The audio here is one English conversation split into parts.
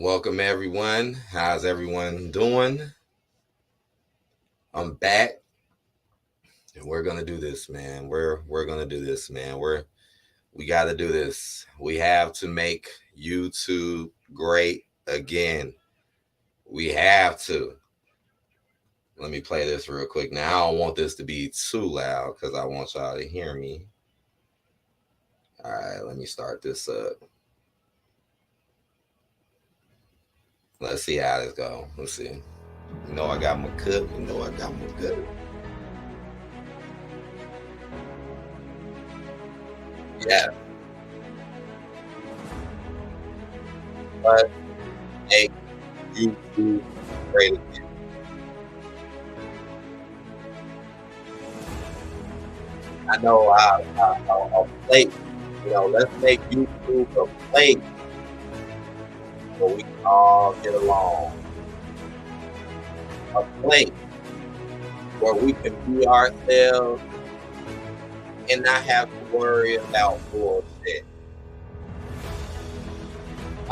Welcome everyone. How's everyone doing? I'm back and we're gonna do this, man. We're gonna do this, man. We gotta do this. We have to make YouTube great again. We have to. Let me play this real quick. Now I don't want this to be too loud because I want y'all to hear me. Alright, let me start this up. Let's see how this go. Let's see. You know I got my cup. You know I got my cup. Yeah. But make YouTube great again. I know a place, let's make YouTube a place where we can all get along. A place where we can be ourselves and not have to worry about bullshit.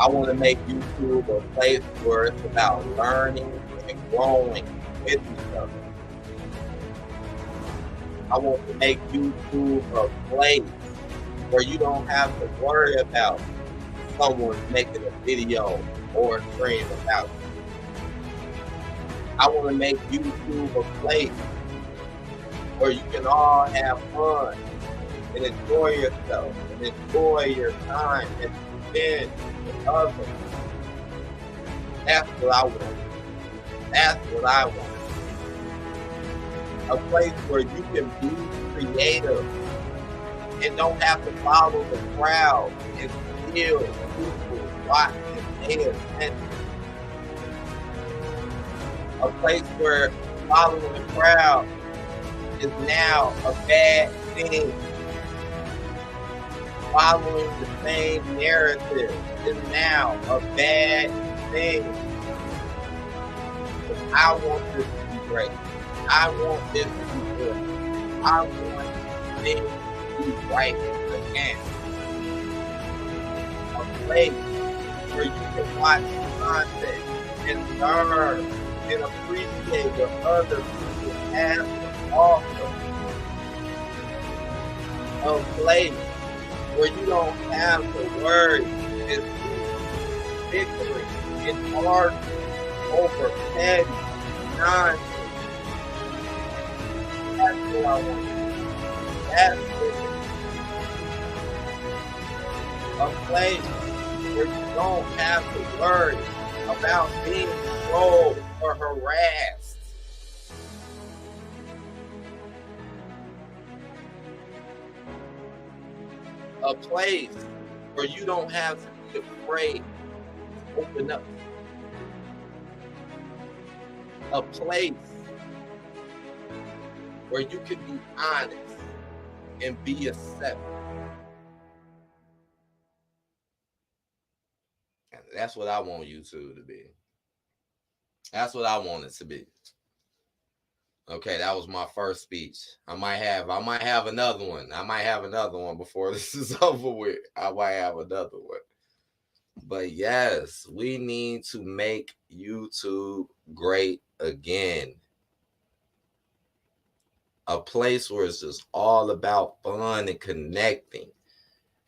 I want to make YouTube a place where it's about learning and growing with each other. I want to make YouTube a place where you don't have to worry about someone making a video or a stream about you. I want to make YouTube a place where you can all have fun and enjoy yourself and enjoy your time and spend with others. That's what I want. That's what I want. A place where you can be creative and don't have to follow the crowd and still people watch and pay attention. A place where following the crowd is now a bad thing. Following the same narrative is now a bad thing. I want this to be great. I want this to be good. I want things to be right again. A place where you can watch content and learn and appreciate what other people have to offer. A place where you don't have to worry and bickering and arguing over petty nonsense. That's what I want. That's a place where you don't have to worry about being trolled or harassed. A place where you don't have to be afraid to open up. A place where you can be honest and be accepted. And that's what I want YouTube to be. That's what I want it to be. Okay, that was my first speech. I might have another one. I might have another one before this is over with. I might have another one. But yes, we need to make YouTube great again. A place where it's just all about fun and connecting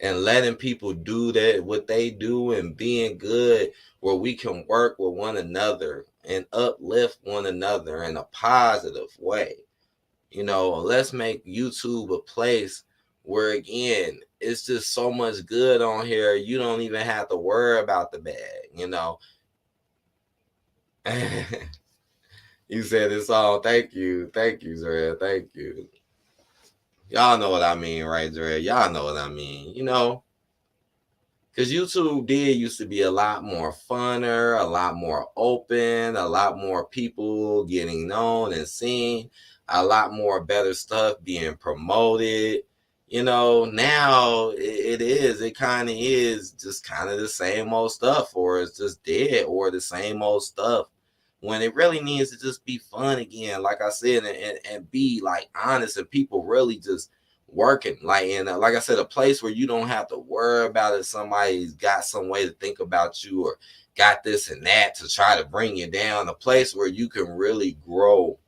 and letting people do that what they do and being good, where we can work with one another and uplift one another in a positive way. Let's make YouTube a place where, again, it's just so much good on here. You don't even have to worry about the bad. You said this all. Thank you, Zred. Thank you. Y'all know what I mean, right, Zred? Y'all know what I mean. Because YouTube used to be a lot more funner, a lot more open, a lot more people getting known and seen, a lot more better stuff being promoted. Now it kind of is just kind of the same old stuff, or it's just dead, or the same old stuff, when it really needs to just be fun again, like I said, and be like honest, and people really just working, like, in like I said, a place where you don't have to worry about if somebody's got some way to think about you, or got this and that to try to bring you down. A place where you can really grow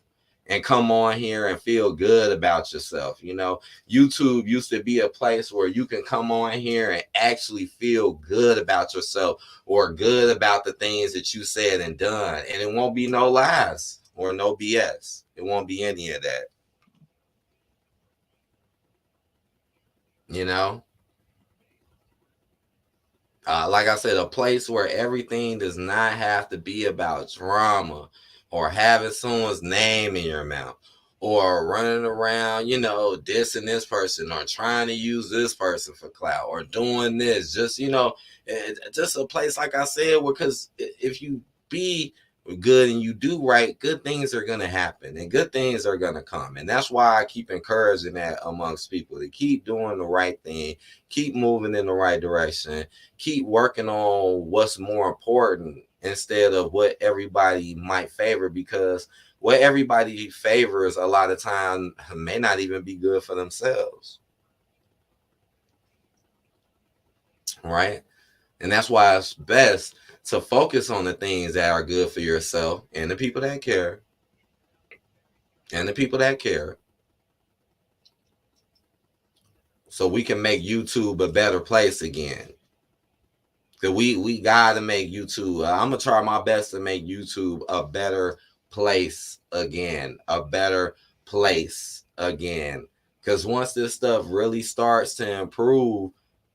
and come on here and feel good about yourself. You know, YouTube used to be a place where you can come on here and actually feel good about yourself or good about the things that you said and done. And it won't be no lies or no BS. It won't be any of that. You know, like I said, a place where everything does not have to be about drama or having someone's name in your mouth or running around, you know, dissing this person or trying to use this person for clout or doing this. Just, you know, just a place, like I said, because if you be good and you do right, good things are going to happen and good things are going to come. And that's why I keep encouraging that amongst people to keep doing the right thing, keep moving in the right direction, keep working on what's more important instead of what everybody might favor, because what everybody favors a lot of time may not even be good for themselves. Right? And that's why it's best to focus on the things that are good for yourself and the people that care. And the people that care. So we can make YouTube a better place again. Cause we gotta make YouTube. I'm gonna try my best to make YouTube a better place again, a better place again. Cause once this stuff really starts to improve,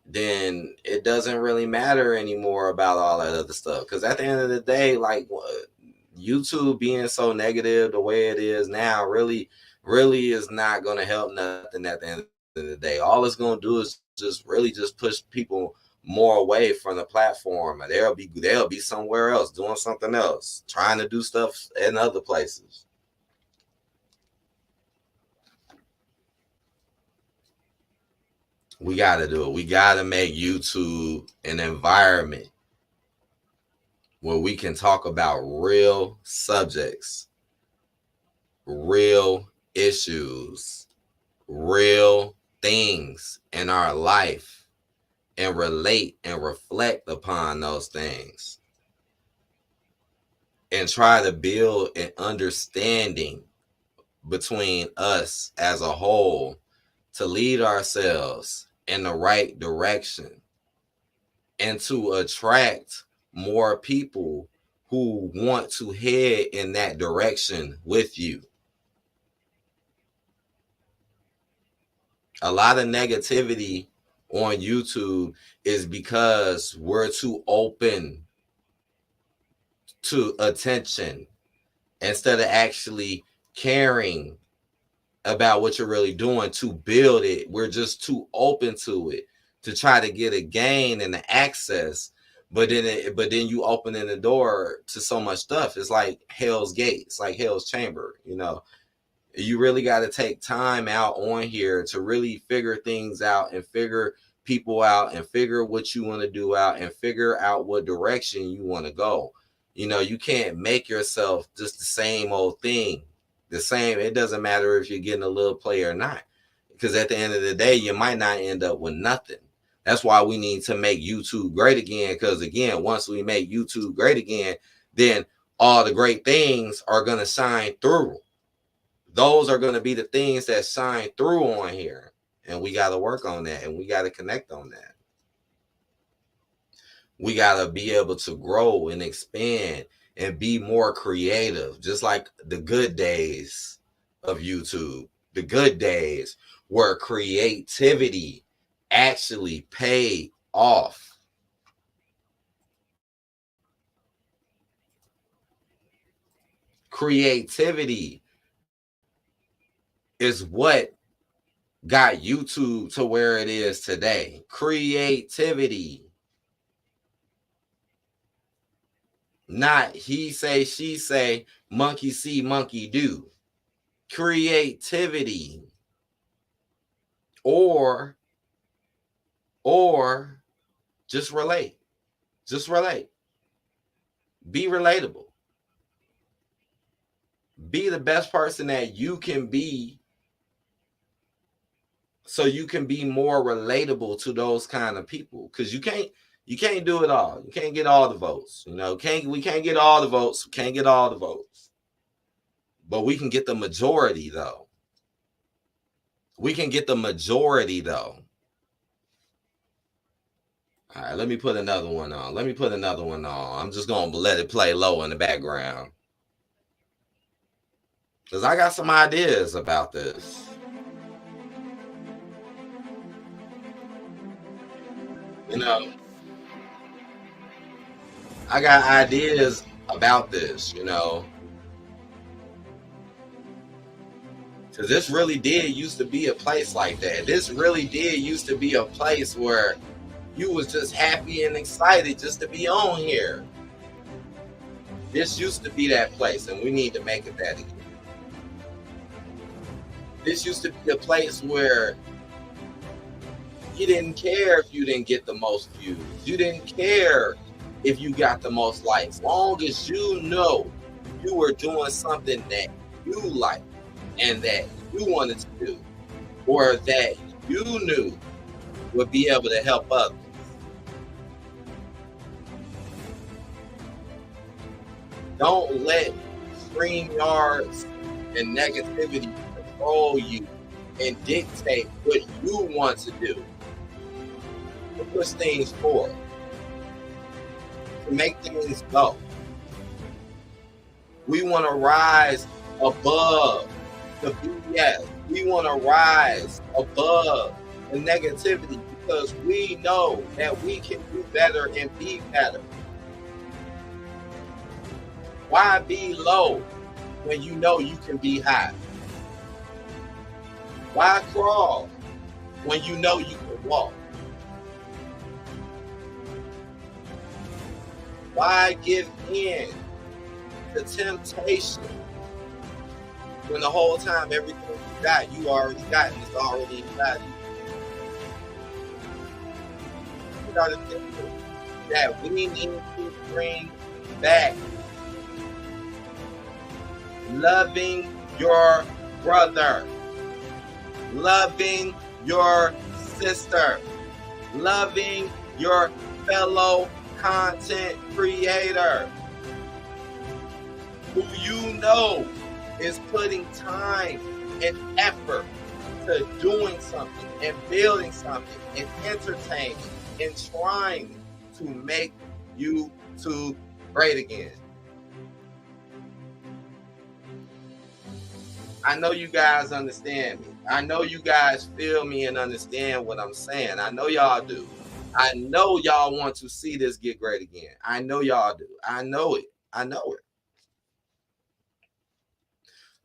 then it doesn't really matter anymore about all that other stuff. Cause at the end of the day, like YouTube being so negative the way it is now, really is not gonna help nothing at the end of the day. All it's gonna do is just really just push people more away from the platform. They'll be somewhere else doing something else, trying to do stuff in other places. We got to do it. We got to make YouTube an environment where we can talk about real subjects, real issues, real things in our life, and relate and reflect upon those things and try to build an understanding between us as a whole to lead ourselves in the right direction and to attract more people who want to head in that direction with you. A lot of negativity on YouTube is because we're too open to attention instead of actually caring about what you're really doing to build it. We're just too open to it to try to get a gain and the access. But then you opening the door to so much stuff. It's like Hell's Gate. It's like Hell's Chamber. You know, you really got to take time out on here to really figure things out and figure people out and figure what you want to do out and figure out what direction you want to go. You know, you can't make yourself just the same old thing. The same, it doesn't matter if you're getting a little play or not. Because at the end of the day, you might not end up with nothing. That's why we need to make YouTube great again. Because again, once we make YouTube great again, then all the great things are going to shine through. Those are going to be the things that shine through on here. And we got to work on that. And we got to connect on that. We got to be able to grow and expand and be more creative, just like the good days of YouTube, the good days where creativity actually paid off. Creativity is what got YouTube to where it is today. Creativity. Not he say, she say, monkey see, monkey do. Creativity. Or just relate. Just relate. Be relatable. Be the best person that you can be so you can be more relatable to those kind of people. Because you can't You can't do it all. You can't get all the votes. You know, we can't get all the votes. We can't get all the votes. But we can get the majority though. We can get the majority though. All right, let me put another one on. Let me put another one on. I'm just going to let it play low in the background. Because I got some ideas about this. You know, I got ideas about this, you know. Because this really did used to be a place like that. This really did used to be a place where you was just happy and excited just to be on here. This used to be that place, and we need to make it that again. This used to be a place where you didn't care if you didn't get the most views. You didn't care if you got the most likes. Long as you know you were doing something that you like and that you wanted to do, or that you knew would be able to help others. Don't let StreamYards and negativity control you and dictate what you want to do. To push things forward. To make things go. We want to rise above the BS. We want to rise above the negativity because we know that we can do better and be better. Why be low when you know you can be high? Why crawl when you know you can walk? Why give in to temptation when the whole time everything you got, you already got, and it's already inside you? You got to think that we need to bring back loving your brother, loving your sister, loving your fellow content creator who you know is putting time and effort to doing something and building something and entertaining and trying to make YouTube great again. I know you guys understand me. I know you guys feel me and understand what I'm saying. I know y'all do. I know y'all want to see this get great again. I know y'all do. I know it. I know it.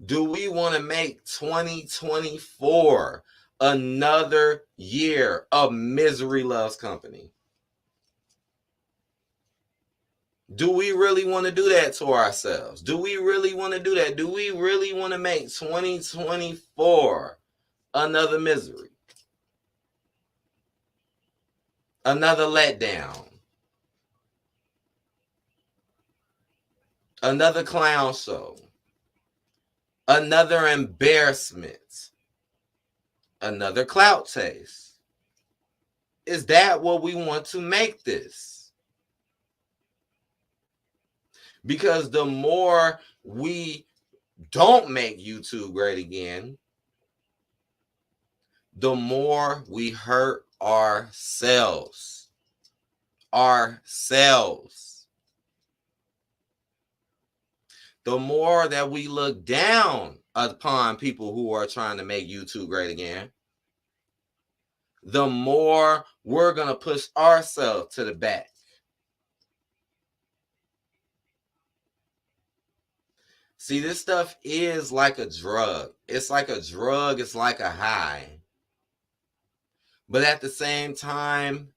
Do we want to make 2024 another year of misery loves company? Do we really want to do that to ourselves? Do we really want to do that? Do we really want to make 2024 another misery? Another letdown? Another clown show? Another embarrassment? Another clout chase? Is that what we want to make this? Because the more we don't make YouTube great again, the more we hurt ourselves. The more that we look down upon people who are trying to make YouTube great again, the more we're going to push ourselves to the back. See, this stuff is like a drug. It's like a drug. It's like a high. But at the same time,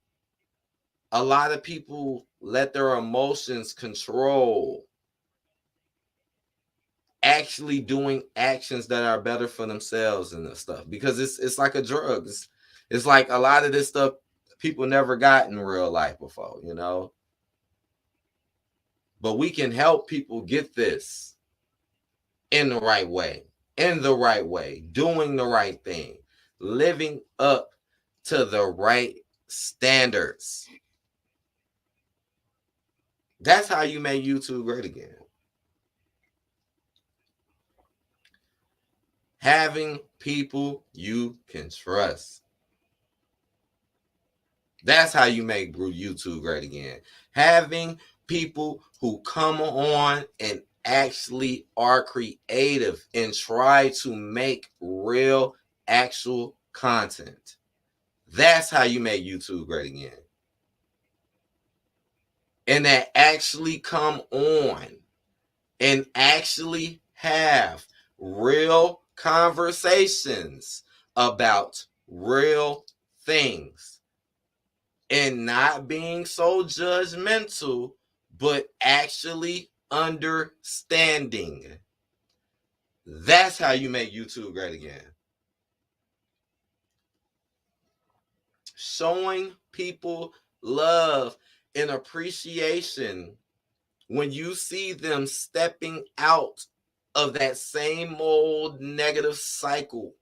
a lot of people let their emotions control actually doing actions that are better for themselves and stuff, because it's like a drug. It's like a lot of this stuff people never got in real life before, you know. But we can help people get this in the right way, doing the right thing, living up to the right standards. That's how you make YouTube great again. Having people you can trust. That's how you make YouTube great again. Having people who come on and actually are creative and try to make real, actual content. That's how you make YouTube great again. And that actually come on and actually have real conversations about real things and not being so judgmental, but actually understanding. That's how you make YouTube great again. Showing people love and appreciation when you see them stepping out of that same old negative cycle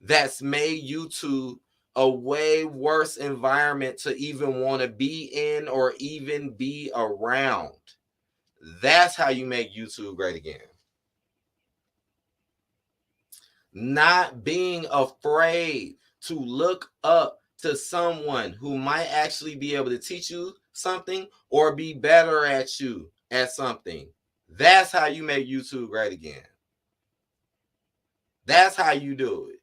that's made YouTube a way worse environment to even want to be in or even be around. That's how you make YouTube great again. Not being afraid to look up to someone who might actually be able to teach you something or be better at you at something. That's how you make YouTube great again. That's how you do it.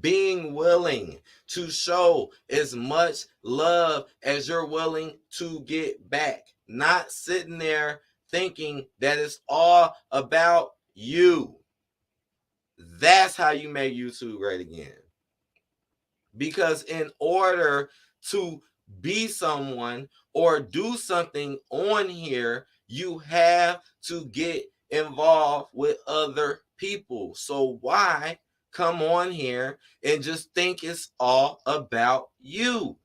Being willing to show as much love as you're willing to get back. Not sitting there thinking that it's all about you. That's how you make YouTube great again. Because in order to be someone or do something on here, you have to get involved with other people. So why come on here and just think it's all about you?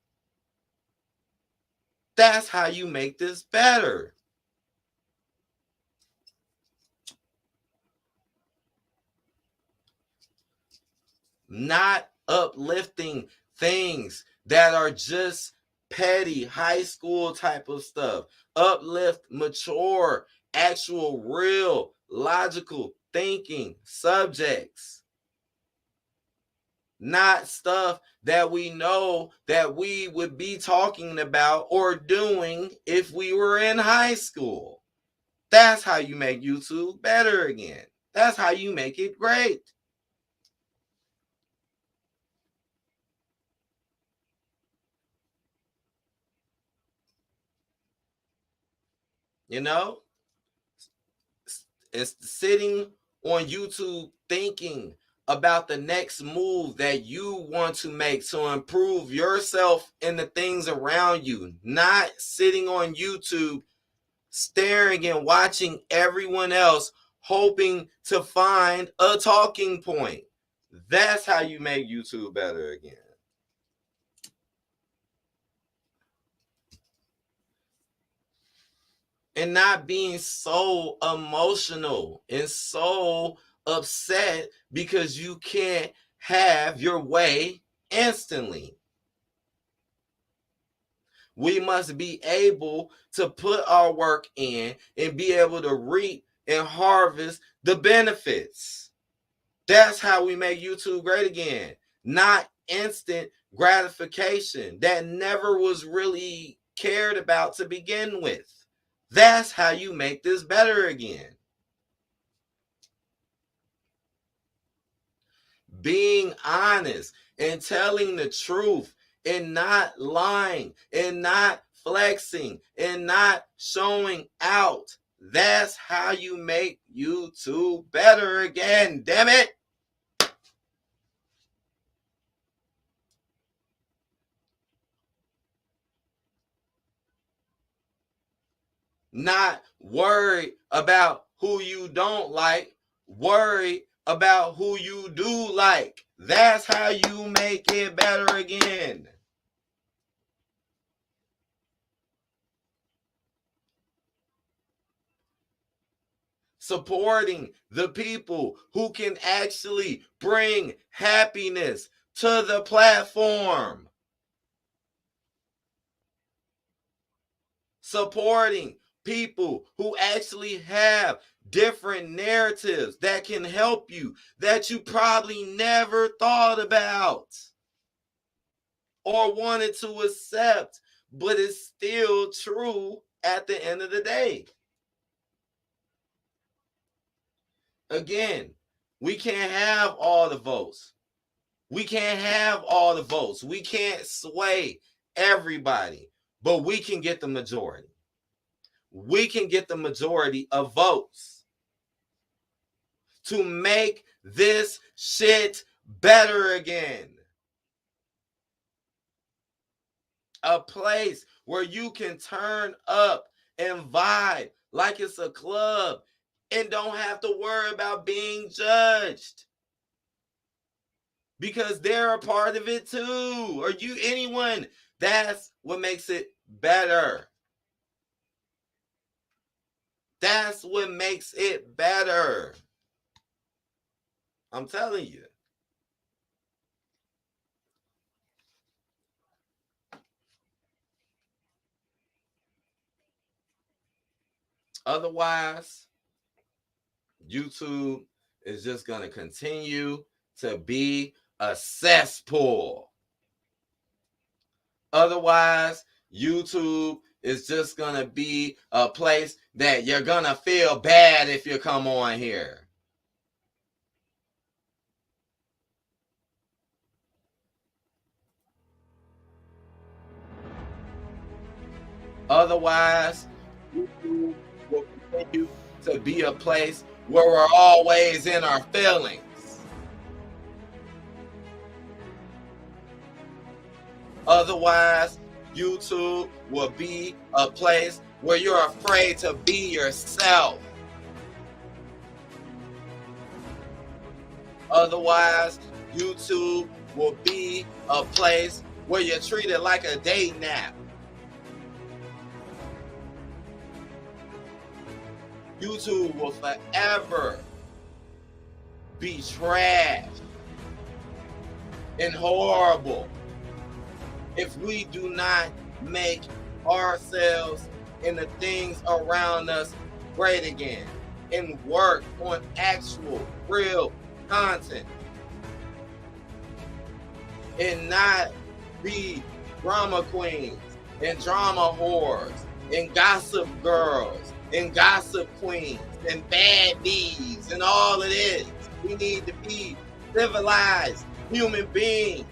That's how you make this better. Not uplifting things that are just petty high school type of stuff. Uplift, mature, actual, real, logical thinking subjects. Not stuff that we know that we would be talking about or doing if we were in high school. That's how you make YouTube better again. That's how you make it great. You know, it's sitting on YouTube thinking about the next move that you want to make to improve yourself and the things around you, not sitting on YouTube staring and watching everyone else hoping to find a talking point. That's how you make YouTube better again. And not being so emotional and so upset because you can't have your way instantly. We must be able to put our work in and be able to reap and harvest the benefits. That's how we make YouTube great again. Not instant gratification that never was really cared about to begin with. That's how you make this better again. Being honest and telling the truth and not lying and not flexing and not showing out. That's how you make YouTube better again, damn it. Not worry about who you don't like, worry about who you do like. That's how you make it better again. Supporting the people who can actually bring happiness to the platform. supporting people who actually have different narratives that can help you, that you probably never thought about or wanted to accept, but it's still true at the end of the day. Again, we can't have all the votes. We can't have all the votes. We can't sway everybody, but we can get the majority. We can get the majority of votes to make this shit better again. A place where you can turn up and vibe like it's a club and don't have to worry about being judged. Because they're a part of it too. Or you, anyone. That's what makes it better. That's what makes it better. I'm telling you. Otherwise, YouTube is just going to continue to be a cesspool. Otherwise, YouTube is just going to be a place that you're going to feel bad if you come on here. Otherwise, YouTube will continue to be a place where we're always in our feelings. Otherwise, YouTube will be a place where you're afraid to be yourself. Otherwise, YouTube will be a place where you're treated like a date nap. YouTube will forever be trash and horrible if we do not make ourselves and the things around us great again and work on actual, real content and not be drama queens and drama whores and gossip girls and gossip queens and bad bees and all it is. We need to be civilized human beings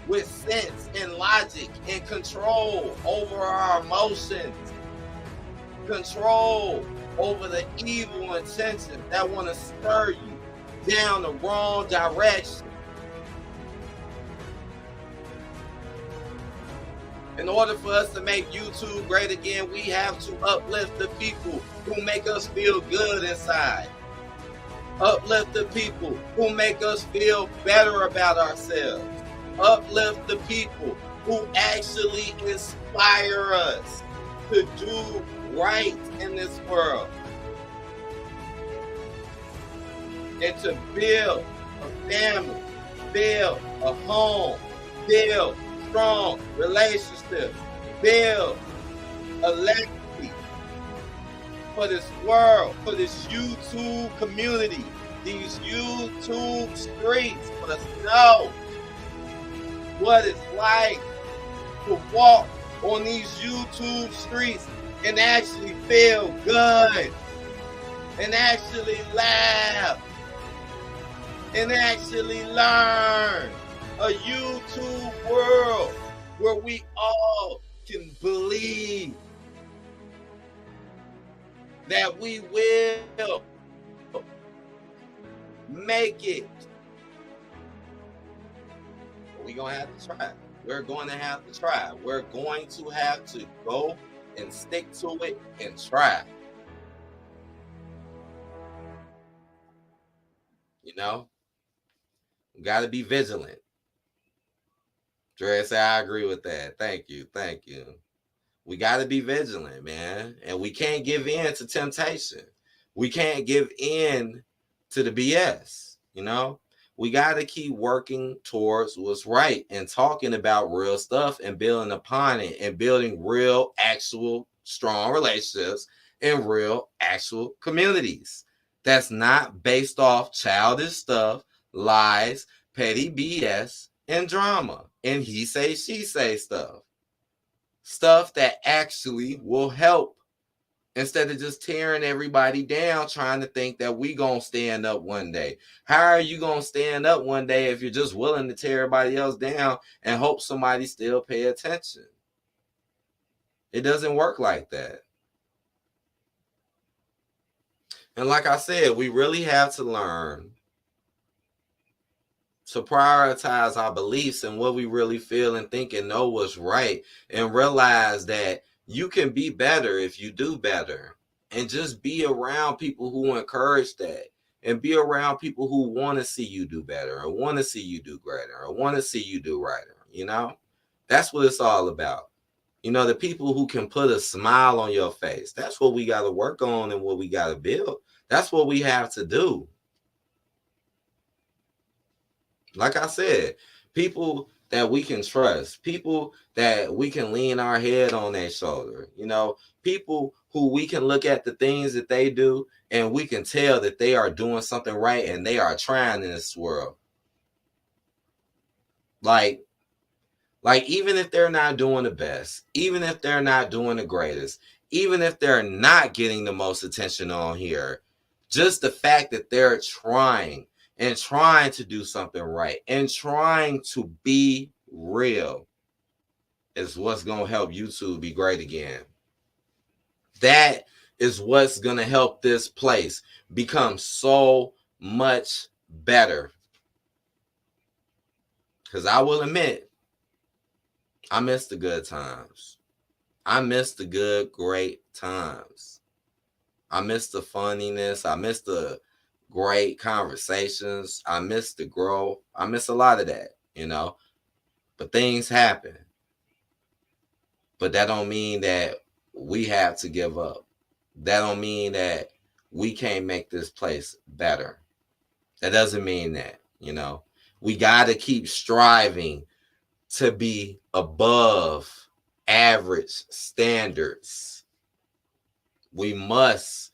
with sense and logic and control over our emotions, control over the evil intentions that want to stir you down the wrong direction. In order for us to make YouTube great again, we have to uplift the people who make us feel good inside. Uplift the people who make us feel better about ourselves. Uplift the people who actually inspire us to do right in this world. And to build a family, build a home, build strong relationships, build a legacy for this world, for this YouTube community, these YouTube streets, for us to know what it's like to walk on these YouTube streets and actually feel good and actually laugh and actually learn. A YouTube world where we all can believe that we will make it. We're going to have to try. We're going to have to try. We're going to have to go and stick to it and try. You know, we got to be vigilant. Dre said, I agree with that. Thank you. Thank you. We got to be vigilant, man. And we can't give in to temptation. We can't give in to the BS, you know? We got to keep working towards what's right and talking about real stuff and building upon it and building real, actual strong relationships in real, actual communities. That's not based off childish stuff, lies, petty BS, and drama, and he say, she say stuff. Stuff that actually will help instead of just tearing everybody down trying to think that we gonna stand up one day. How are you gonna stand up one day if you're just willing to tear everybody else down and hope somebody still pay attention? It doesn't work like that. And like I said, we really have to learn to prioritize our beliefs and what we really feel and think and know what's right, and realize that you can be better if you do better, and just be around people who encourage that, and be around people who want to see you do better, or want to see you do greater, or want to see you do righter. That's what it's all about. The people who can put a smile on your face, that's what we got to work on and what we got to build. That's what we have to do. Like I said, people that we can trust, people that we can lean our head on their shoulder, people who we can look at the things that they do and we can tell that they are doing something right and they are trying in this world. Like even if they're not doing the best, even if they're not doing the greatest, even if they're not getting the most attention on here, just the fact that they're trying and trying to do something right and trying to be real is what's going to help YouTube be great again. That is what's going to help this place become so much better. Because I will admit, I miss the good times. I miss the good, great times. I miss the funniness. I miss the great conversations. I miss the growth. I miss a lot of that, But things happen. But that don't mean that we have to give up. That don't mean that we can't make this place better. That doesn't mean that, We got to keep striving to be above average standards. We must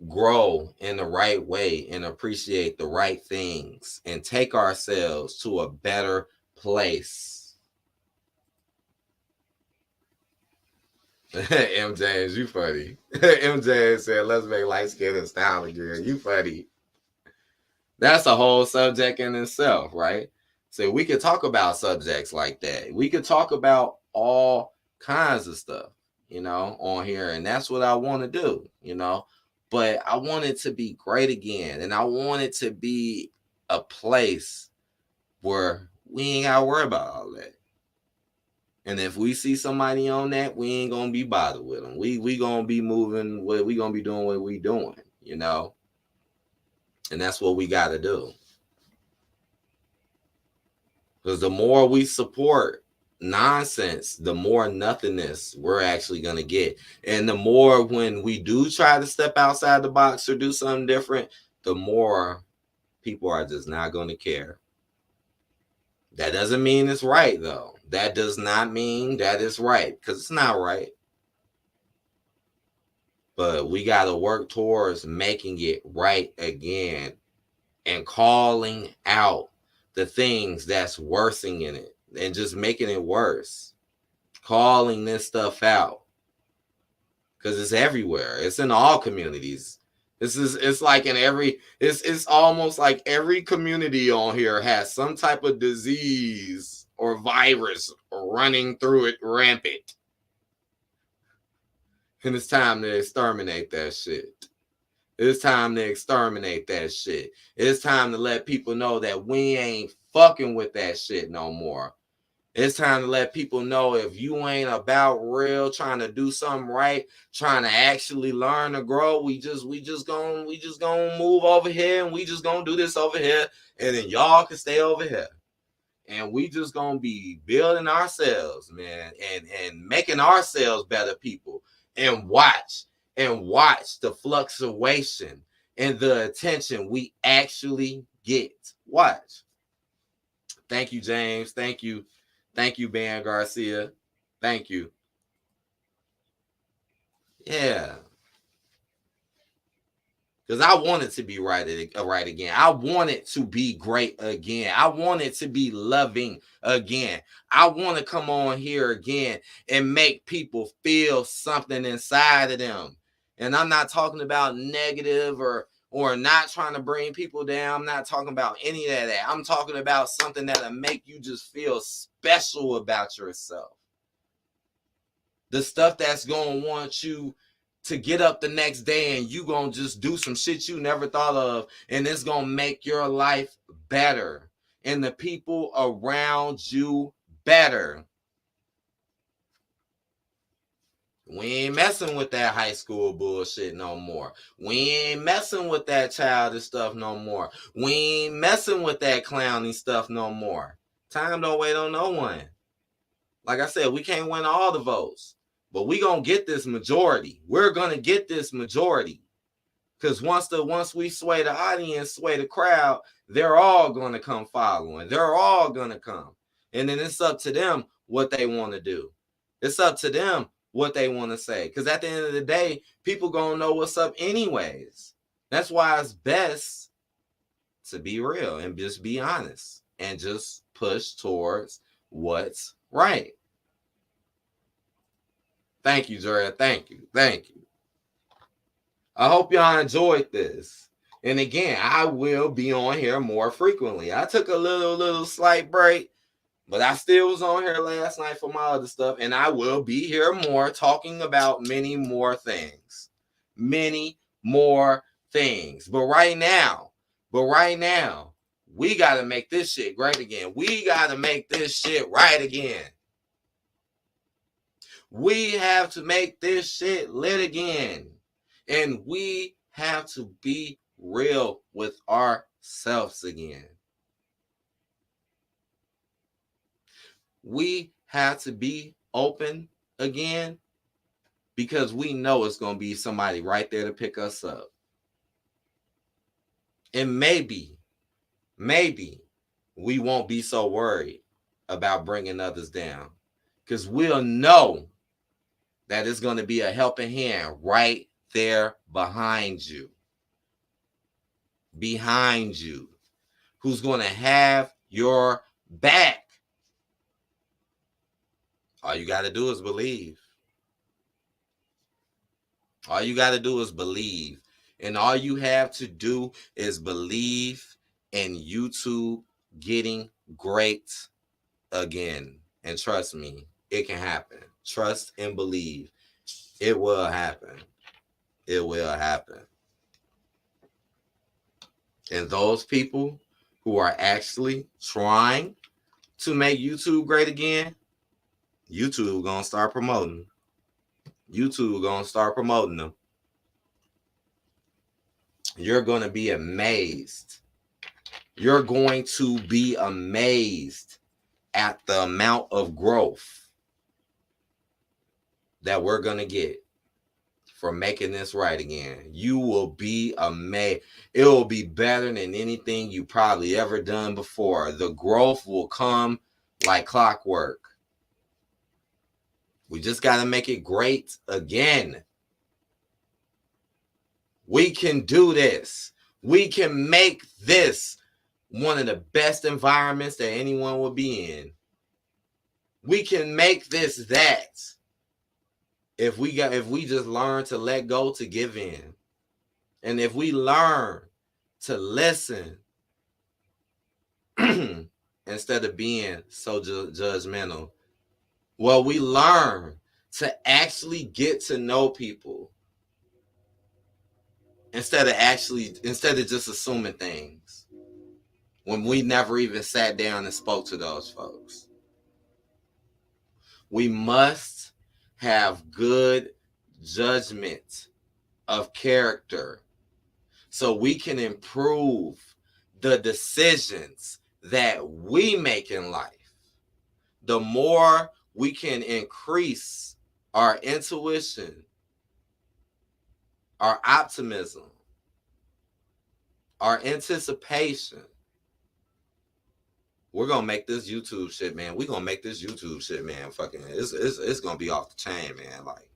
grow in the right way and appreciate the right things and take ourselves to a better place. M. James, you funny. M. James said, let's make light skin and style again. You funny. That's a whole subject in itself, right? So we could talk about subjects like that. We could talk about all kinds of stuff, on here. And that's what I want to do, But I want it to be great again. And I want it to be a place where we ain't got to worry about all that. And if we see somebody on that, we ain't going to be bothered with them. We going to be moving, we going to be doing what we doing, And that's what we got to do. Because the more we support nonsense, the more nothingness we're actually going to get. And the more when we do try to step outside the box or do something different, the more people are just not going to care. That doesn't mean it's right, though. That does not mean that it's right, because it's not right. But we got to work towards making it right again and calling out the things that's worsening in it and just making it worse. Calling this stuff out. Because it's everywhere. It's in all communities. It's like in every, it's almost like every community on here has some type of disease or virus running through it rampant. And it's time to exterminate that shit. It's time to exterminate that shit. It's time to let people know that we ain't fucking with that shit no more. It's time to let people know if you ain't about real, trying to do something right, trying to actually learn to grow, we just gonna move over here and we just gonna do this over here, and then y'all can stay over here. And we just gonna be building ourselves, man, and making ourselves better people. And watch the fluctuation and the attention we actually get. Watch. Thank you, James. Thank you, Ben Garcia. Thank you. Yeah. Because I want it to be right again. I want it to be great again. I want it to be loving again. I want to come on here again and make people feel something inside of them. And I'm not talking about negative or not trying to bring people down. I'm not talking about any of that. I'm talking about something that'll make you just feel special about yourself. The stuff that's going to want you to get up the next day and you going to just do some shit you never thought of, and it's going to make your life better and the people around you better. We ain't messing with that high school bullshit no more. We ain't messing with that childish stuff no more. We ain't messing with that clowny stuff no more. Time don't wait on no one. Like I said, we can't win all the votes, but we gonna get this majority. We're gonna get this majority. Because once we sway the audience, sway the crowd, they're all gonna come following. They're all gonna come. And then it's up to them what they want to do. It's up to them what they want to say. Because at the end of the day, people gonna know what's up anyways. That's why it's best to be real and just be honest and just push towards what's right. Thank you, Jared. Thank you. Thank you. I hope y'all enjoyed this. And again, I will be on here more frequently. I took a little slight break, but I still was on here last night for my other stuff. And I will be here more talking about many more things. Many more things. But right now, we got to make this shit great again. We got to make this shit right again. We have to make this shit lit again. And we have to be real with ourselves again. We have to be open again because we know it's going to be somebody right there to pick us up. And maybe we won't be so worried about bringing others down because we'll know that it's going to be a helping hand right there behind you, who's going to have your back. All you got to do is believe. All you got to do is believe. And all you have to do is believe in YouTube getting great again. And trust me, it can happen. Trust and believe. It will happen. It will happen. And those people who are actually trying to make YouTube great again, YouTube gonna start promoting. YouTube gonna start promoting them. You're gonna be amazed. You're going to be amazed at the amount of growth that we're gonna get for making this right again. You will be amazed. It will be better than anything you probably ever done before. The growth will come like clockwork. We just got to make it great again. We can do this. We can make this one of the best environments that anyone will be in. We can make this that. If we just learn to let go, to give in. And if we learn to listen instead of being so judgmental, well, we learn to actually get to know people instead of just assuming things when we never even sat down and spoke to those folks. We must have good judgment of character so we can improve the decisions that we make in life. The more we can increase our intuition, our optimism, our anticipation, we're gonna make this YouTube shit, man. We're gonna make this YouTube shit, man. Fucking, it's gonna be off the chain, man. Like,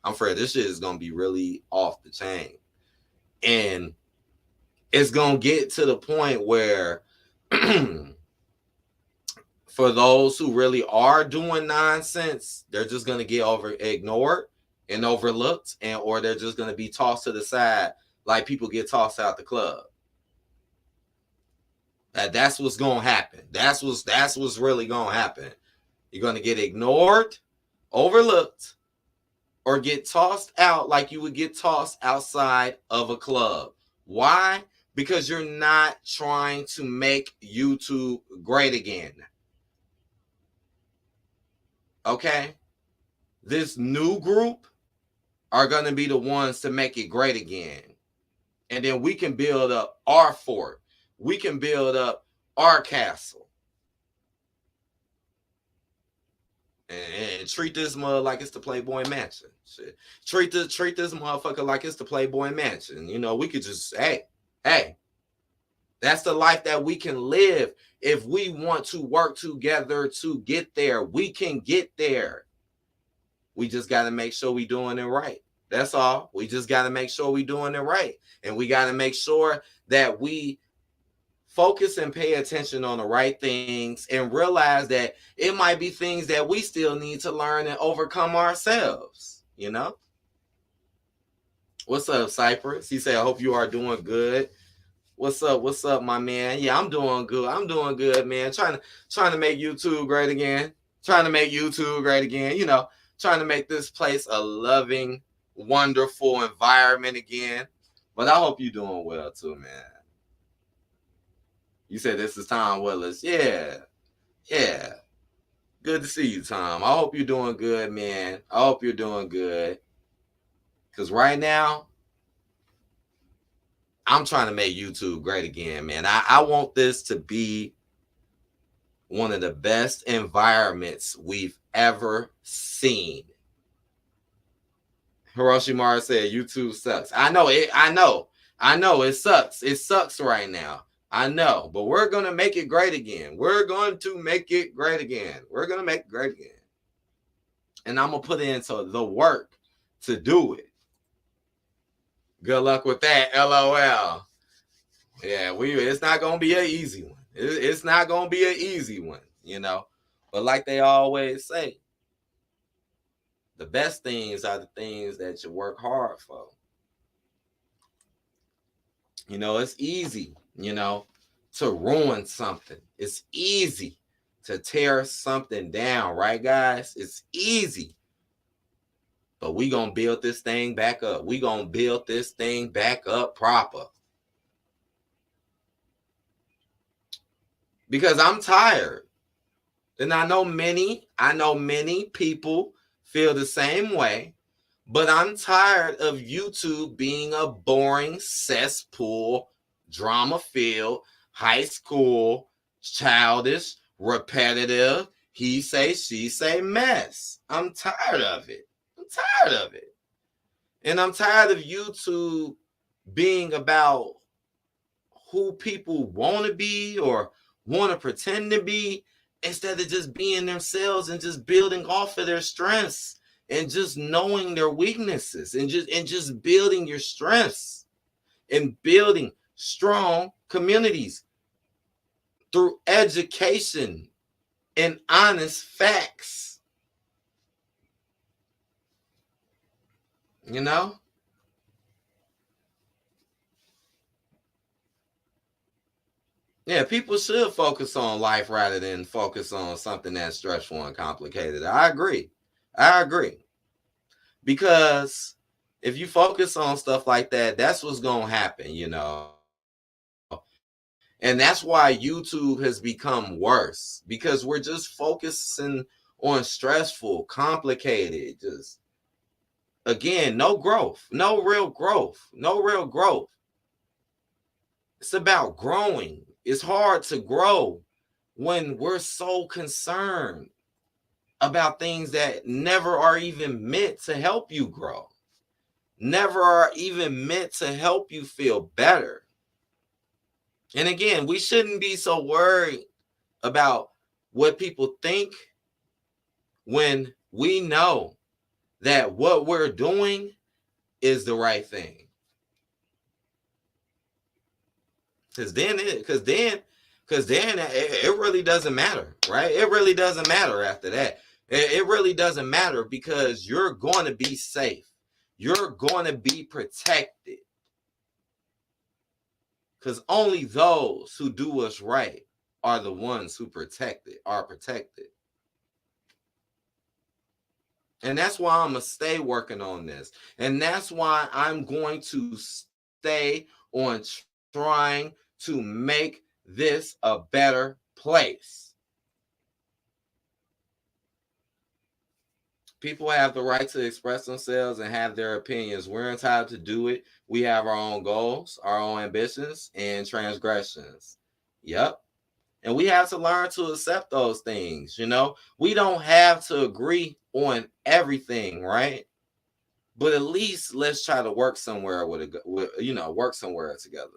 I'm afraid this shit is gonna be really off the chain. And it's gonna get to the point where for those who really are doing nonsense, they're just gonna get ignored and overlooked, and or they're just gonna be tossed to the side like people get tossed out the club. That's what's gonna happen. That's what's really gonna happen. You're gonna get ignored, overlooked, or get tossed out like you would get tossed outside of a club. Why? Because you're not trying to make YouTube great again. Okay? This new group are going to be the ones to make it great again. And then we can build up our fort. We can build up our castle. And treat this mother like it's the Playboy Mansion. Shit. Treat this motherfucker like it's the Playboy Mansion. You know, we could just, hey, that's the life that we can live. If we want to work together to get there, we can get there. We just got to make sure we doing it right. That's all. We just got to make sure we doing it right. And we got to make sure that we focus and pay attention on the right things and realize that it might be things that we still need to learn and overcome ourselves, you know? What's up, Cypress? He said, I hope you are doing good. What's up, my man? Yeah, I'm doing good, man. Trying to make YouTube great again. You know, trying to make this place a loving, wonderful environment again. But I hope you're doing well too, man. You said this is Tom Willis. Yeah. Good to see you, Tom. I hope you're doing good, man. I hope you're doing good. Because right now, I'm trying to make YouTube great again, man. I want this to be one of the best environments we've ever seen. Hiroshima said YouTube sucks. I know it sucks. It sucks right now. I know, but we're going to make it great again. We're going to make it great again. And I'm going to put into the work to do it. Good luck with that, LOL. Yeah, it's not going to be an easy one. It's not going to be an easy one, you know. But like they always say, the best things are the things that you work hard for. You know, it's easy, you know, to ruin something. It's easy to tear something down, right, guys? It's easy. But we going to build this thing back up. We going to build this thing back up proper. Because I'm tired. And I know many people feel the same way. But I'm tired of YouTube being a boring cesspool, drama-filled, high school, childish, repetitive, he say, she say mess. I'm tired of it. And I'm tired of YouTube being about who people want to be or want to pretend to be instead of just being themselves and just building off of their strengths and just knowing their weaknesses and just building your strengths and building strong communities through education and honest facts. You know? Yeah, people should focus on life rather than focus on something that's stressful and complicated. I agree. Because if you focus on stuff like that, that's what's going to happen, you know? And that's why YouTube has become worse, because we're just focusing on stressful, complicated, just, again, no growth, no real growth. It's about growing. It's hard to grow when we're so concerned about things that never are even meant to help you grow, never are even meant to help you feel better. And again, we shouldn't be so worried about what people think when we know that what we're doing is the right thing. Because then it really doesn't matter, right? It really doesn't matter after that. It really doesn't matter because you're going to be safe. You're going to be protected. Because only those who do what's right are the ones who are protected. And that's why I'm going to stay working on this. And that's why I'm going to stay on trying to make this a better place. People have the right to express themselves and have their opinions. We're entitled to do it. We have our own goals, our own ambitions, and transgressions. Yep. And we have to learn to accept those things. We don't have to agree on everything, right? But at least let's try to work somewhere work somewhere together.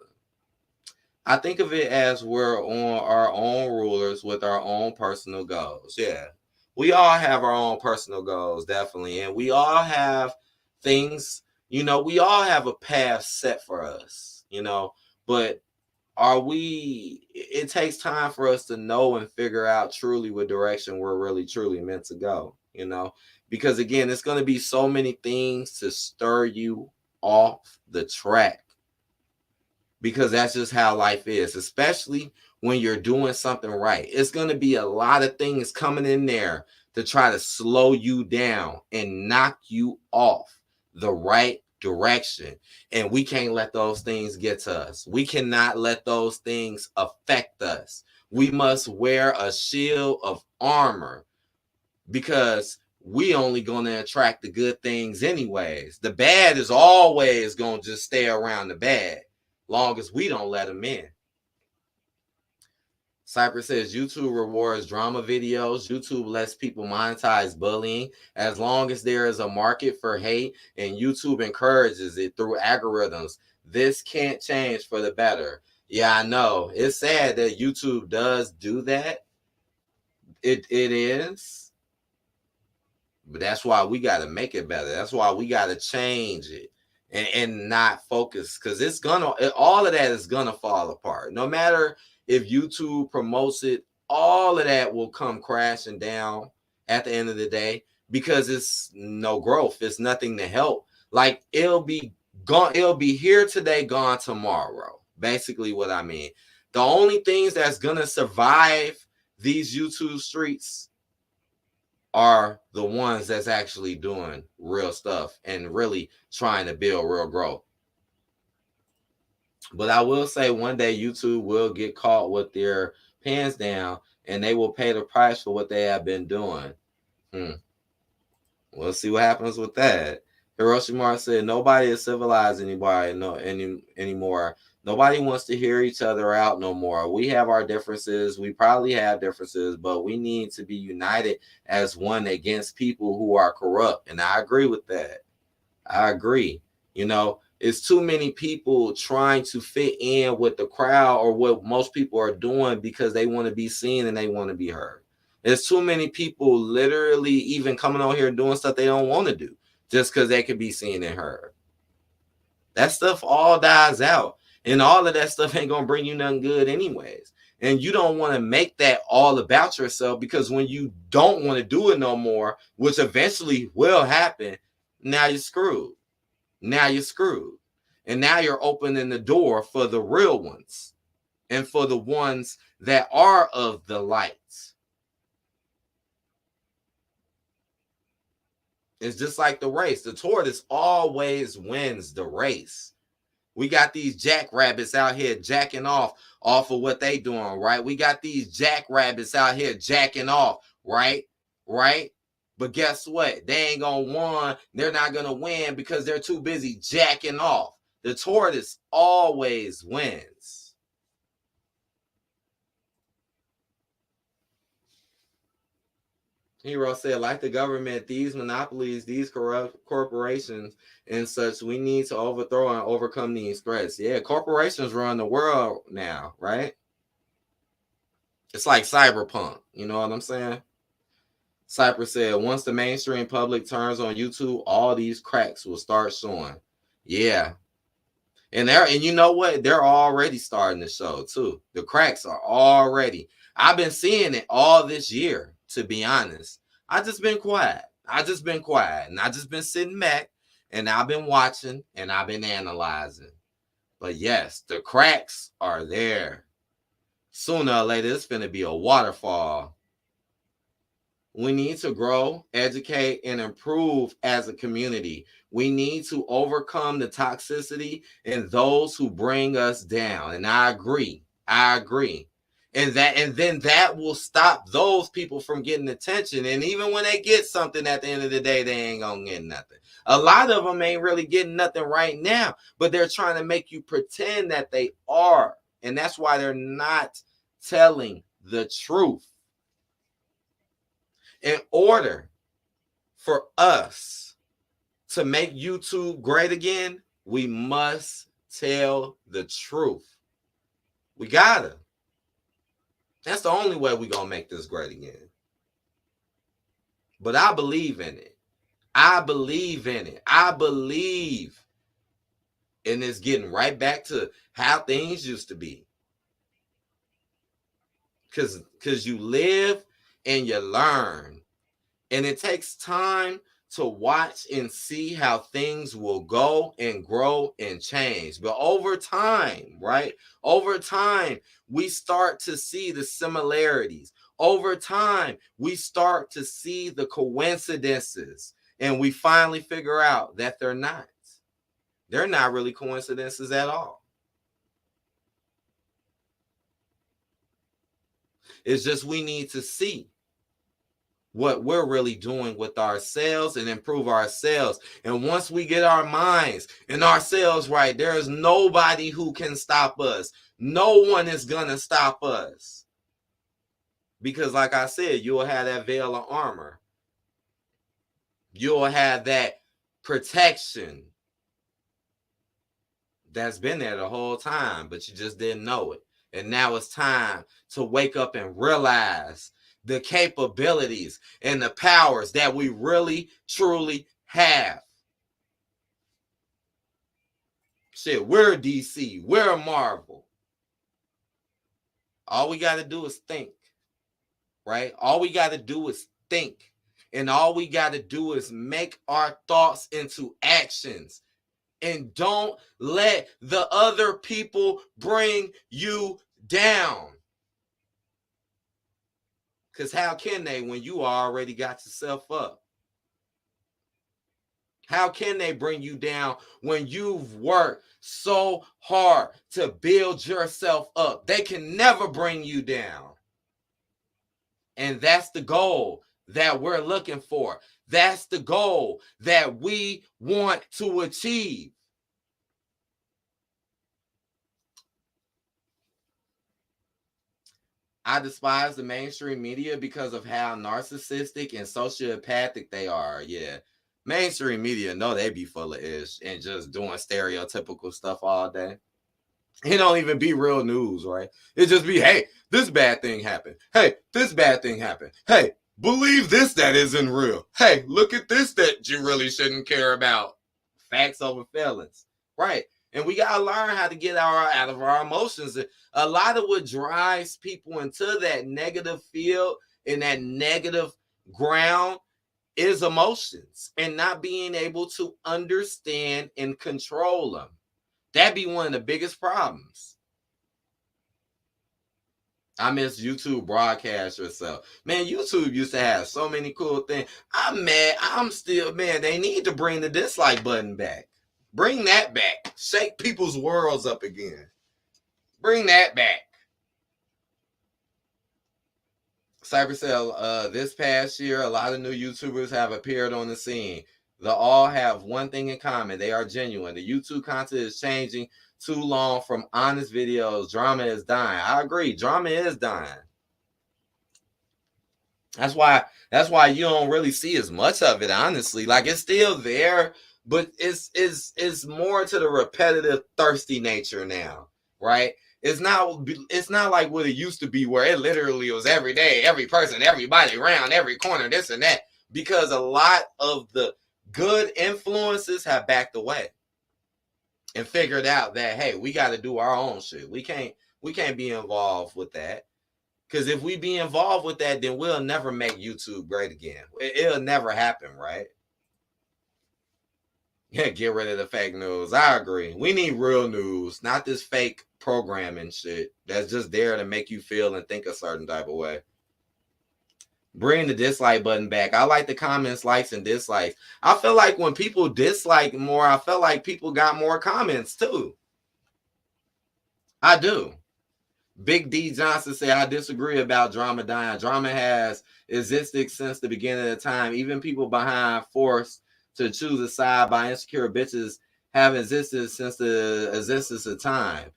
I think of it as we're on our own rulers with our own personal goals. Yeah. We all have our own personal goals, definitely. And we all have things, we all have a path set for us, but it takes time for us to know and figure out truly what direction we're really truly meant to go, because again, it's going to be so many things to stir you off the track, because that's just how life is, especially when you're doing something right. It's going to be a lot of things coming in there to try to slow you down and knock you off the right direction. And we can't let those things get to us. We cannot let those things affect us. We must wear a shield of armor, because we only going to attract the good things anyways. The bad is always going to just stay around the bad, long as we don't let them in. Cypress says YouTube rewards drama videos. YouTube lets people monetize bullying. As long as there is a market for hate and YouTube encourages it through algorithms, this can't change for the better. Yeah, I know. It's sad that YouTube does do that. It is. But that's why we got to make it better. That's why we got to change it and not focus, because all of that is going to fall apart. No matter if YouTube promotes it, all of that will come crashing down at the end of the day, because it's no growth. It's nothing to help. Like, it'll be gone. It'll be here today, gone tomorrow. Basically what I mean. The only things that's going to survive these YouTube streets are the ones that's actually doing real stuff and really trying to build real growth. But I will say one day YouTube will get caught with their pants down and they will pay the price for what they have been doing. We'll see what happens with that. Hiroshima said, nobody is civilized anymore. Nobody wants to hear each other out no more. We have our differences. We probably have differences, but we need to be united as one against people who are corrupt. And I agree with that. I agree. It's too many people trying to fit in with the crowd or what most people are doing because they want to be seen and they want to be heard. There's too many people literally even coming on here doing stuff they don't want to do just because they could be seen and heard. That stuff all dies out. And all of that stuff ain't going to bring you nothing good anyways. And you don't want to make that all about yourself, because when you don't want to do it no more, which eventually will happen, now you're screwed. And now you're opening the door for the real ones and for the ones that are of the light. It's just like the race. The tortoise always wins the race. We got these jackrabbits out here jacking off of what they doing, right? We got these jackrabbits out here jacking off, right? But guess what? They ain't gonna win. They're not gonna win because they're too busy jacking off. The tortoise always wins. Hero said, like the government, these monopolies, these corrupt corporations and such, we need to overthrow and overcome these threats. Yeah, corporations run the world now, right? It's like cyberpunk. You know what I'm saying? Cypress said, once the mainstream public turns on YouTube, all these cracks will start showing. Yeah. And you know what? They're already starting to show too. The cracks are already. I've been seeing it all this year, to be honest. I just been quiet. And I just been sitting back and I've been watching and I've been analyzing. But yes, the cracks are there. Sooner or later, it's going to be a waterfall. We need to grow, educate, and improve as a community. We need to overcome the toxicity and those who bring us down. And I agree. And then that will stop those people from getting attention. And even when they get something at the end of the day, they ain't gonna get nothing. A lot of them ain't really getting nothing right now, but they're trying to make you pretend that they are. And that's why they're not telling the truth. In order for us to make YouTube great again, we must tell the truth. We gotta. That's the only way we're going to make this great again. But I believe in it. I believe in it's getting right back to how things used to be. Because you live and you learn. And it takes time to watch and see how things will go and grow and change. But over time, right? Over time, we start to see the similarities. Over time, we start to see the coincidences. And we finally figure out that they're not. They're not really coincidences at all. It's just we need to see what we're really doing with ourselves and improve ourselves. And once we get our minds and ourselves right, there is nobody who can stop us. No one is going to stop us. Because like I said, you'll have that veil of armor. You'll have that protection that's been there the whole time, but you just didn't know it. And now it's time to wake up and realize the capabilities and the powers that we really, truly have. Shit, we're DC, we're Marvel. All we got to do is think, right? All we got to do is think. And all we got to do is make our thoughts into actions. And don't let the other people bring you down. Because how can they when you already got yourself up? How can they bring you down when you've worked so hard to build yourself up? They can never bring you down. And that's the goal that we're looking for. That's the goal that we want to achieve. I despise the mainstream media because of how narcissistic and sociopathic they are. Yeah. Mainstream media, no, they be full of ish and just doing stereotypical stuff all day. It don't even be real news, right? It just be, hey, this bad thing happened. Hey, this bad thing happened. Hey, believe this that isn't real. Hey, look at this that you really shouldn't care about. Facts over feelings. Right. And we got to learn how to get out of our emotions. A lot of what drives people into that negative field and that negative ground is emotions and not being able to understand and control them. That'd be one of the biggest problems. I miss YouTube broadcast yourself. Man, YouTube used to have so many cool things. I'm mad. I'm still, man, they need to bring the dislike button back. Bring that back. Shake people's worlds up again. Bring that back. Cybercell, this past year, a lot of new YouTubers have appeared on the scene. They all have one thing in common. They are genuine. The YouTube content is changing. Too long from honest videos. Drama is dying. I agree. Drama is dying. That's why you don't really see as much of it, honestly. Like, it's still there, but it's more to the repetitive, thirsty nature now, right? It's not like what it used to be where it literally was every day, every person, everybody around every corner, this and that. Because a lot of the good influences have backed away and figured out that, hey, we got to do our own shit. We can't be involved with that. Because if we be involved with that, then we'll never make YouTube great again. It'll never happen, right? Yeah, get rid of the fake news. I agree. We need real news, not this fake programming shit that's just there to make you feel and think a certain type of way. Bring the dislike button back. I like the comments, likes, and dislikes. I feel like when people dislike more, I feel like people got more comments too. I do. Big D Johnson said, I disagree about drama dying. Drama has existed since the beginning of the time. Even people behind forced to choose a side by insecure bitches have existed since the existence of time.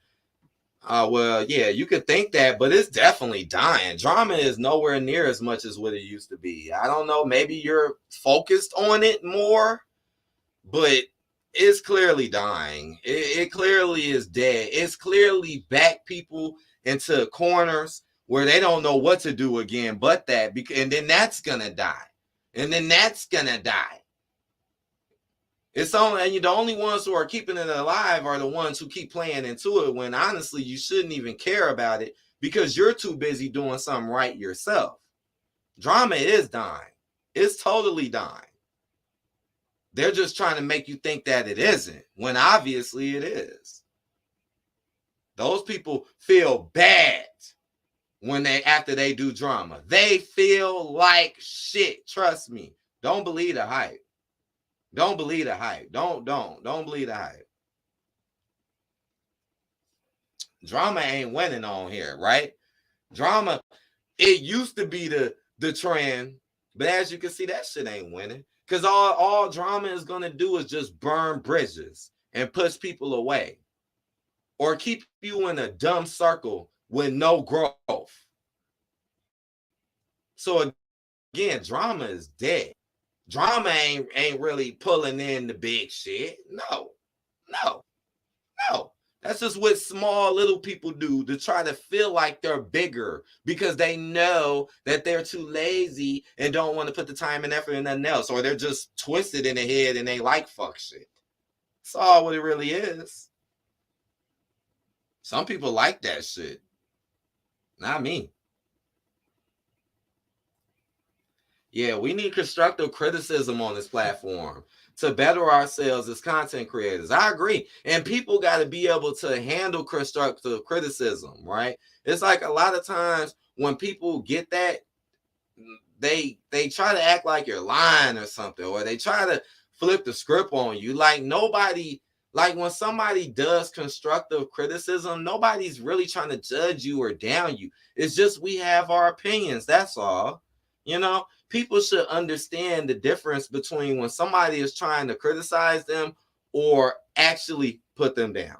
Well, yeah, you could think that, but it's definitely dying. Drama is nowhere near as much as what it used to be. I don't know, maybe you're focused on it more, but it's clearly dying. It clearly is dead. It's clearly backed people into corners where they don't know what to do again but that, and then that's gonna die, and then that's gonna die. It's only, and the only ones who are keeping it alive are the ones who keep playing into it, when honestly you shouldn't even care about it because you're too busy doing something right yourself. Drama is dying. It's totally dying. They're just trying to make you think that it isn't, when obviously it is. Those people feel bad after they do drama. They feel like shit. Trust me. Don't believe the hype. Don't believe the hype. Don't believe the hype. Drama ain't winning on here, right? Drama, it used to be the trend, but as you can see, that shit ain't winning. Because all drama is going to do is just burn bridges and push people away, or keep you in a dumb circle with no growth. So again, drama is dead. Drama ain't really pulling in the big shit. No. That's just what small little people do to try to feel like they're bigger, because they know that they're too lazy and don't want to put the time and effort in nothing else, or they're just twisted in the head and they like fuck shit. That's all what it really is. Some people like that shit. Not me. Yeah, we need constructive criticism on this platform to better ourselves as content creators. I agree. And people got to be able to handle constructive criticism, right? It's like a lot of times when people get that, they try to act like you're lying or something, or they try to flip the script on you. Like nobody, like when somebody does constructive criticism, nobody's really trying to judge you or down you. It's just we have our opinions. That's all. You know, people should understand the difference between when somebody is trying to criticize them or actually put them down.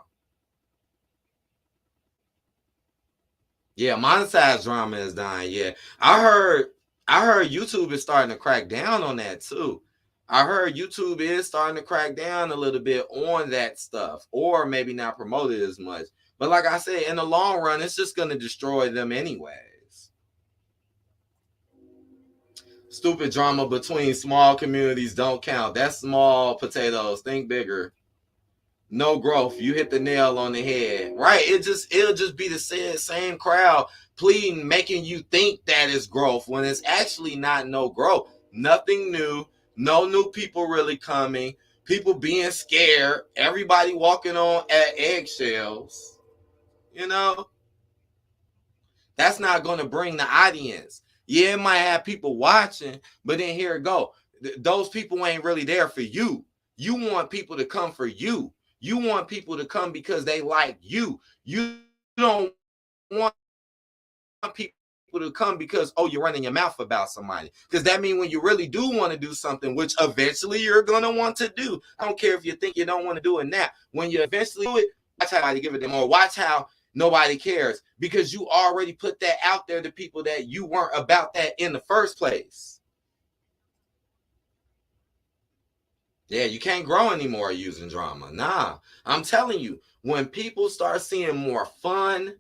Yeah, monetized drama is dying. Yeah, I heard YouTube is starting to crack down on that too. I heard YouTube is starting to crack down a little bit on that stuff, or maybe not promote it as much. But like I said, in the long run, it's just going to destroy them anyways. Stupid drama between small communities don't count. That's small potatoes. Think bigger. No growth. You hit the nail on the head. Right? It'll just be the same crowd pleading, making you think that it's growth when it's actually not no growth. Nothing new. No new people really coming. People being scared. Everybody walking on at eggshells. You know? That's not going to bring the audience. Yeah, it might have people watching, but then here it go. Those people ain't really there for you. You want people to come for you. You want people to come because they like you. You don't want people to come because, oh, you're running your mouth about somebody. Because that means when you really do want to do something, which eventually you're going to want to do. I don't care if you think you don't want to do it now. When you eventually do it, watch how you give it them, or watch how nobody cares, because you already put that out there to people that you weren't about that in the first place. Yeah, you can't grow anymore using drama. Nah, I'm telling you, when people start seeing more fun,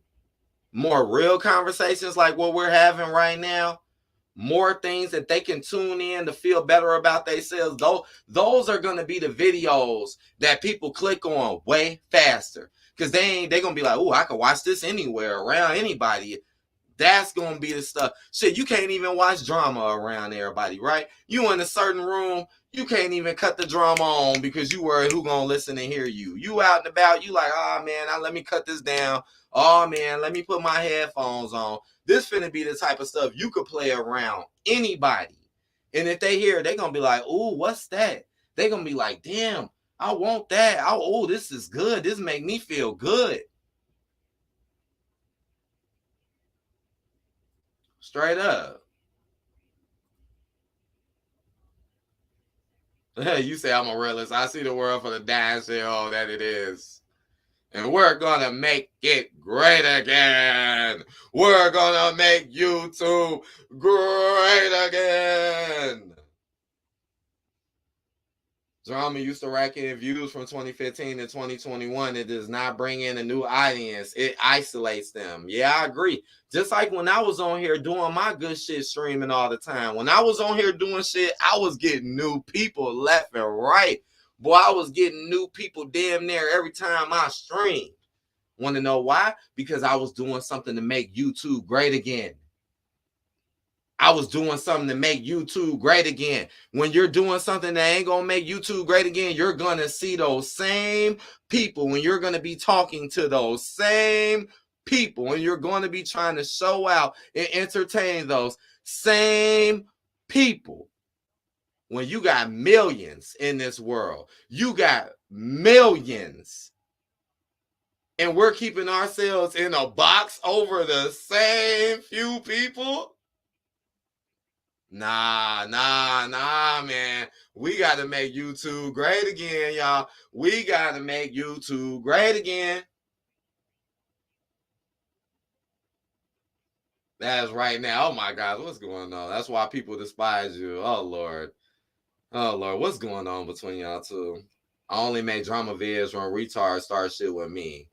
more real conversations like what we're having right now, more things that they can tune in to feel better about themselves, those are going to be the videos that people click on way faster. Because they're going to be like, oh, I can watch this anywhere, around anybody. That's gonna be the stuff. Shit, you can't even watch drama around everybody, right? You in a certain room, you can't even cut the drama on because you worry who gonna listen and hear you. You out and about, you like, oh man, let me cut this down. Oh man, let me put my headphones on. This finna be the type of stuff you could play around anybody. And if they hear it, they gonna be like, oh, what's that? They gonna be like, damn, I want that. Oh, this is good. This make me feel good. Straight up. You say I'm a realist. I see the world for the damn shell that it is. And we're gonna make it great again. We're gonna make YouTube great again. Drama used to rack in views from 2015 to 2021. It does not bring in a new audience. It isolates them. Yeah, I agree. Just like when I was on here doing my good shit streaming all the time. When I was on here doing shit, I was getting new people left and right. Boy, I was getting new people damn near every time I streamed. Want to know why? Because I was doing something to make YouTube great again. I was doing something to make YouTube great again. When you're doing something that ain't going to make YouTube great again, you're going to see those same people. When you're going to be talking to those same people, and you're going to be trying to show out and entertain those same people. When you got millions in this world, you got millions. And we're keeping ourselves in a box over the same few people. Nah, man. We got to make YouTube great again, y'all. We got to make YouTube great again. That's right now. Oh my God, what's going on? That's why people despise you. Oh Lord. Oh Lord, what's going on between y'all two? I only make drama vids when retards start shit with me.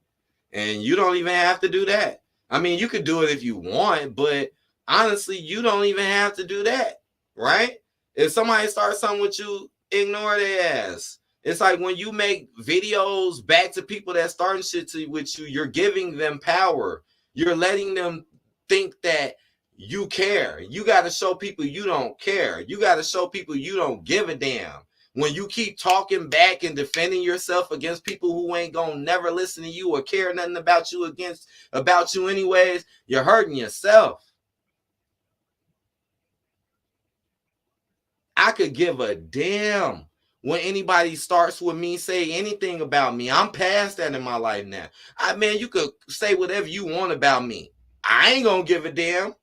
And you don't even have to do that. I mean, you could do it if you want, but honestly, you don't even have to do that, right? If somebody starts something with you, ignore their ass. It's like when you make videos back to people that starting shit with you, you're giving them power. You're letting them think that you care. You got to show people you don't care. You got to show people you don't give a damn. When you keep talking back and defending yourself against people who ain't gonna never listen to you or care nothing about you anyways, you're hurting yourself. I could give a damn when anybody starts with me, say anything about me. I'm past that in my life now. Man, you could say whatever you want about me. I ain't gonna give a damn.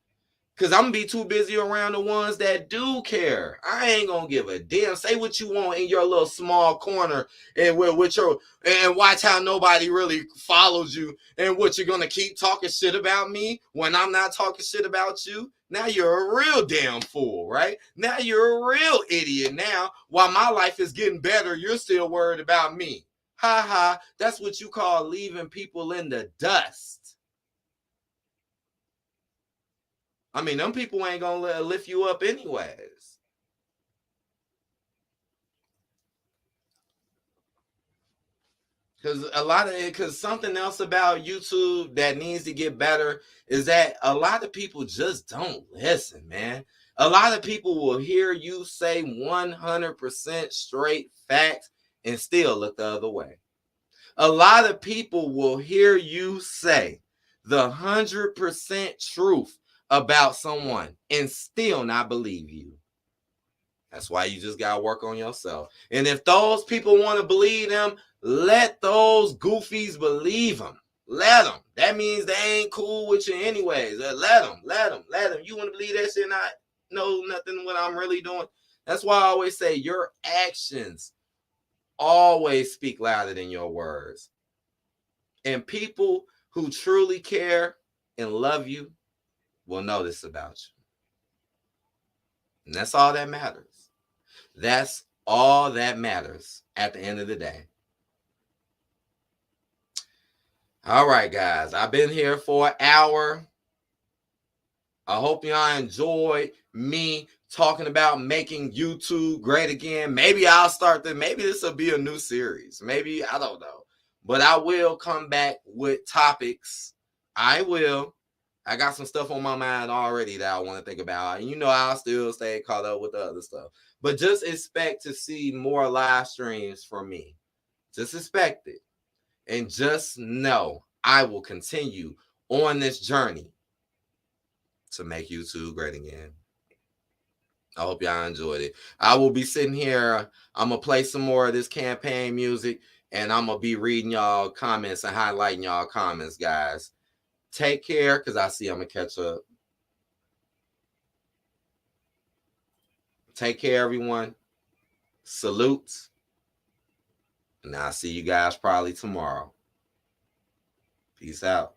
Cause I'm gonna be too busy around the ones that do care. I ain't gonna give a damn. Say what you want in your little small corner, and and watch how nobody really follows you. And what you're gonna keep talking shit about me when I'm not talking shit about you. Now you're a real damn fool, right? Now you're a real idiot. Now, while my life is getting better, you're still worried about me. Ha ha. That's what you call leaving people in the dust. I mean, them people ain't gonna lift you up anyways. Because something else about YouTube that needs to get better is that a lot of people just don't listen, man. A lot of people will hear you say 100% straight facts and still look the other way. A lot of people will hear you say the 100% truth about someone and still not believe you. That's why you just got to work on yourself. And if those people want to believe them, let those goofies believe them. Let them. That means they ain't cool with you anyways. Let them. You want to believe that shit and not know nothing what I'm really doing? That's why I always say your actions always speak louder than your words. And people who truly care and love you will know this about you. And that's all that matters. That's all that matters at the end of the day. All right, guys. I've been here for an hour. I hope y'all enjoyed me talking about making YouTube great again. Maybe I'll start this. Maybe this will be a new series. Maybe, I don't know. But I will come back with topics. I will. I got some stuff on my mind already that I want to think about. And you know, I'll still stay caught up with the other stuff. But just expect to see more live streams from me. Just expect it. And just know I will continue on this journey to make YouTube great again. I hope y'all enjoyed it. I will be sitting here. I'm going to play some more of this campaign music, and I'm going to be reading y'all comments and highlighting y'all comments, guys. Take care, because I see I'm going to catch up. Take care, everyone. Salutes. And I'll see you guys probably tomorrow. Peace out.